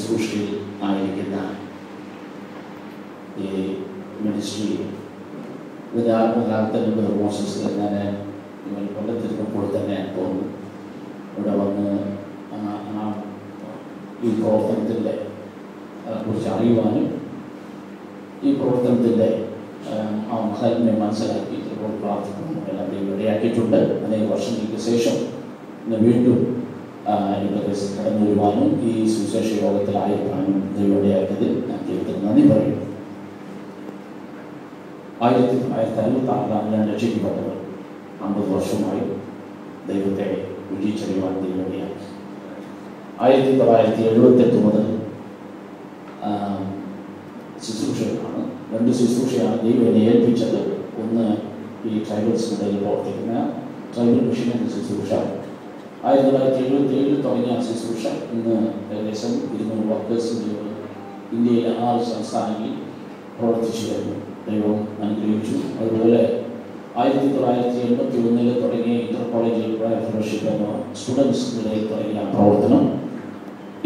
ശുശ്രൂഷയിൽ ആയിരിക്കുന്ന ഈ മിനിസ്ട്രി ഇതിൻ്റെ ആത്മകാലത്തിന് മോസസ് ഞാൻ കൊല്ലത്തിരുന്നപ്പോൾ തന്നെ തോന്നുന്നു ഇവിടെ വന്ന് ഈ പ്രവർത്തനത്തിൻ്റെ കുറിച്ച് അറിയുവാനും ഈ പ്രവർത്തനത്തിൻ്റെ ആ മഹാത്മ്യം മനസ്സിലാക്കി ചിലപ്പോൾ പ്രാർത്ഥിക്കുന്നു എല്ലാം ദൈവം ഇടയാക്കിയിട്ടുണ്ട്. അനേക വർഷങ്ങൾക്ക് ശേഷം ഇന്ന് വീണ്ടും ഇതൊക്കെ കടന്നു വരുവാനും ഈ സുവിശേഷ യോഗത്തിലായിരിക്കാനും ദൈവം ഇടയാക്കിയതിൽ ഞാൻ ദൈവത്തിന് നന്ദി പറയുന്നു. 1966 ഞാൻ രക്ഷിക്കപ്പെട്ടവർ 50 വർഷമായി ദൈവത്തെ വിജയിച്ചറിയുവാൻ ദൈവം ഇടയാക്കി. 1978 മുതൽ ശുശ്രൂഷകളാണ്. 2 ശുശ്രൂഷയാണ് ദൈവം എന്നെ ഏൽപ്പിച്ചത്. ഒന്ന് ഈ ട്രൈബൽസിനിടയിൽ പ്രവർത്തിക്കുന്ന ട്രൈബൽ മിഷൻ എന്ന ശുശ്രൂഷ 1977 തുടങ്ങിയ ശുശ്രൂഷ ഇന്ന് ഏകദേശം 200 വർക്കേഴ്സിൻ്റെ ഇന്ത്യയിലെ 6 സംസ്ഥാനങ്ങളിൽ പ്രവർത്തിച്ചു വരുന്നു. ദൈവം അനുഗ്രഹിച്ചു. അതുപോലെ 1981 തുടങ്ങിയ ഇന്റർ കോളേജ് ഫെലോഷിപ്പ് എന്ന സ്റ്റുഡൻസിനിടയിൽ തുടങ്ങിയ പ്രവർത്തനം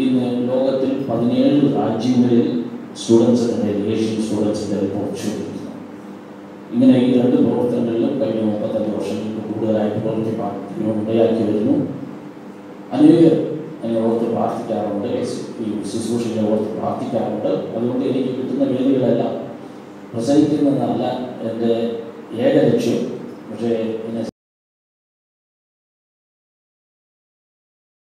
ഇന്ന് ലോകത്തിൽ 17 രാജ്യങ്ങളിൽ സ്റ്റുഡൻസിൻ്റെ ഏഷ്യൻ സ്റ്റുഡൻസിൻ്റെ പ്രവർത്തിച്ചുകൊണ്ടിരിക്കുന്നു. ഇങ്ങനെ ഈ 2 പ്രവർത്തനങ്ങളിലും കഴിഞ്ഞ 35 വർഷങ്ങൾക്ക് കൂടുതലായിട്ട് പ്രവർത്തിക്കാൻ ഇടയാക്കി വരുന്നു. അനേകർ എന്നെ ഓർത്ത് പ്രാർത്ഥിക്കാറുണ്ട്, ഈ ശുശ്രൂഷകളെ ഓർത്ത് പ്രാർത്ഥിക്കാറുണ്ട്. അതുകൊണ്ട് എനിക്ക് കിട്ടുന്ന വേദികളെല്ലാം പ്രസംഗിക്കുന്നതല്ല എൻ്റെ ഏക ലക്ഷ്യം. പക്ഷേ എന്നെ